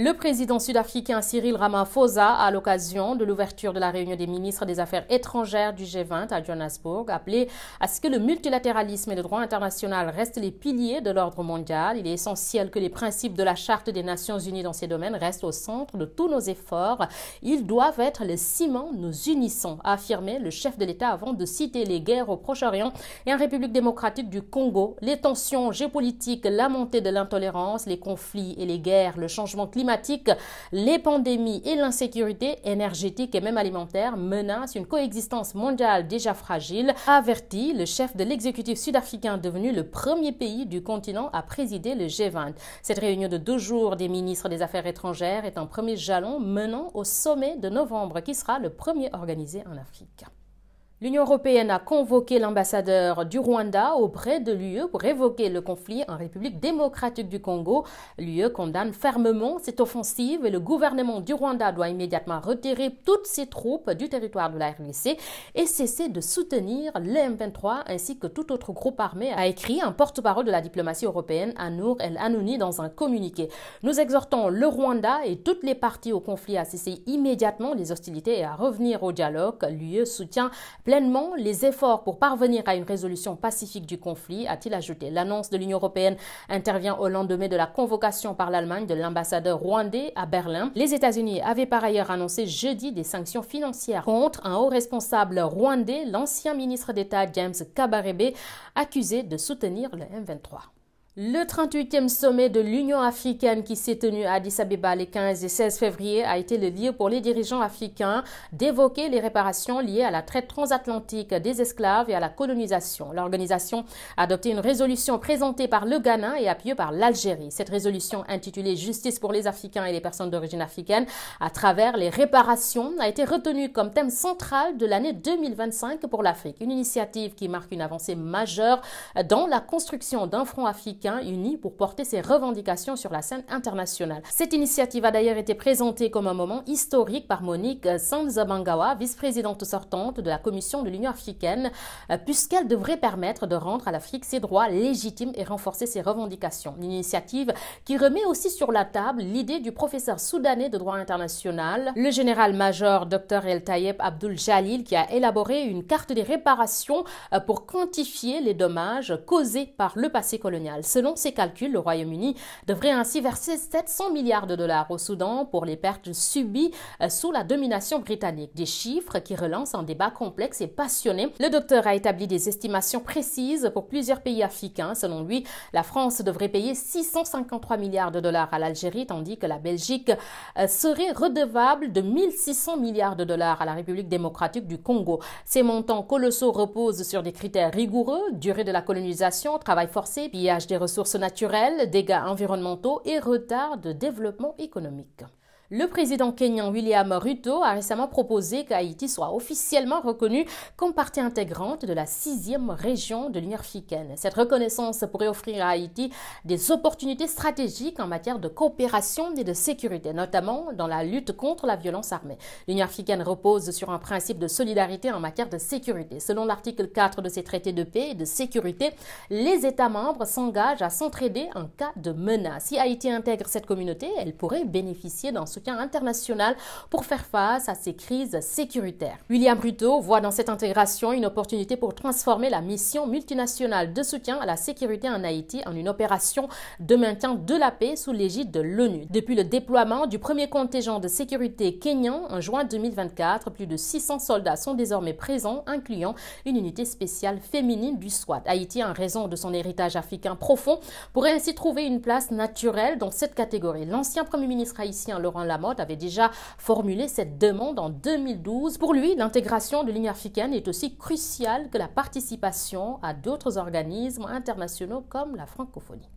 Le président sud-africain Cyril Ramaphosa, à l'occasion de l'ouverture de la réunion des ministres des Affaires étrangères du G20 à Johannesburg, a appelé à ce que le multilatéralisme et le droit international restent les piliers de l'ordre mondial. Il est essentiel que les principes de la Charte des Nations Unies dans ces domaines restent au centre de tous nos efforts. Ils doivent être le ciment nous unissons, a affirmé le chef de l'État avant de citer les guerres au Proche-Orient et en République démocratique du Congo, les tensions géopolitiques, la montée de l'intolérance, les conflits et les guerres, le changement climatique, les pandémies et l'insécurité énergétique et même alimentaire menacent une coexistence mondiale déjà fragile, a averti le chef de l'exécutif sud-africain devenu le premier pays du continent à présider le G20. Cette réunion de 2 jours des ministres des Affaires étrangères est un premier jalon menant au sommet de novembre qui sera le premier organisé en Afrique. L'Union européenne a convoqué l'ambassadeur du Rwanda auprès de l'UE pour évoquer le conflit en République démocratique du Congo. L'UE condamne fermement cette offensive et le gouvernement du Rwanda doit immédiatement retirer toutes ses troupes du territoire de la RDC et cesser de soutenir le M23 ainsi que tout autre groupe armé, a écrit un porte-parole de la diplomatie européenne, Anour El Hanouni, dans un communiqué. Nous exhortons le Rwanda et toutes les parties au conflit à cesser immédiatement les hostilités et à revenir au dialogue. L'UE soutient pleinement les efforts pour parvenir à une résolution pacifique du conflit, a-t-il ajouté. L'annonce de l'Union européenne intervient au lendemain de la convocation par l'Allemagne de l'ambassadeur rwandais à Berlin. Les États-Unis avaient par ailleurs annoncé jeudi des sanctions financières contre un haut responsable rwandais, l'ancien ministre d'État James Kabarebe, accusé de soutenir le M23. Le 38e sommet de l'Union africaine qui s'est tenu à Addis Abeba les 15 et 16 février a été le lieu pour les dirigeants africains d'évoquer les réparations liées à la traite transatlantique des esclaves et à la colonisation. L'organisation a adopté une résolution présentée par le Ghana et appuyée par l'Algérie. Cette résolution intitulée « Justice pour les Africains et les personnes d'origine africaine à travers les réparations » a été retenue comme thème central de l'année 2025 pour l'Afrique. Une initiative qui marque une avancée majeure dans la construction d'un front africain unis pour porter ses revendications sur la scène internationale. Cette initiative a d'ailleurs été présentée comme un moment historique par Monique Sanzabangawa, vice-présidente sortante de la Commission de l'Union africaine, puisqu'elle devrait permettre de rendre à l'Afrique ses droits légitimes et renforcer ses revendications. Une initiative qui remet aussi sur la table l'idée du professeur soudanais de droit international, le général-major Dr El Tayeb Abdul Jalil, qui a élaboré une carte des réparations pour quantifier les dommages causés par le passé colonial. Selon ses calculs, le Royaume-Uni devrait ainsi verser 700 milliards de dollars au Soudan pour les pertes subies sous la domination britannique. Des chiffres qui relancent un débat complexe et passionné. Le docteur a établi des estimations précises pour plusieurs pays africains. Selon lui, la France devrait payer 653 milliards de dollars à l'Algérie, tandis que la Belgique serait redevable de 1600 milliards de dollars à la République démocratique du Congo. Ces montants colossaux reposent sur des critères rigoureux: durée de la colonisation, travail forcé, pillage des ressources naturelles, dégâts environnementaux et retard de développement économique. Le président kényan William Ruto a récemment proposé qu'Haïti soit officiellement reconnue comme partie intégrante de la 6e région de l'Union africaine. Cette reconnaissance pourrait offrir à Haïti des opportunités stratégiques en matière de coopération et de sécurité, notamment dans la lutte contre la violence armée. L'Union africaine repose sur un principe de solidarité en matière de sécurité. Selon l'article 4 de ses traités de paix et de sécurité, les États membres s'engagent à s'entraider en cas de menace. Si Haïti intègre cette communauté, elle pourrait bénéficier d'un soutien international pour faire face à ces crises sécuritaires. William Ruto voit dans cette intégration une opportunité pour transformer la mission multinationale de soutien à la sécurité en Haïti en une opération de maintien de la paix sous l'égide de l'ONU. Depuis le déploiement du premier contingent de sécurité kényan en juin 2024, plus de 600 soldats sont désormais présents, incluant une unité spéciale féminine du SWAT. Haïti, en raison de son héritage africain profond, pourrait ainsi trouver une place naturelle dans cette catégorie. L'ancien premier ministre haïtien Laurent Lamotte avait déjà formulé cette demande en 2012. Pour lui, l'intégration de l'Union africaine est aussi cruciale que la participation à d'autres organismes internationaux comme la francophonie.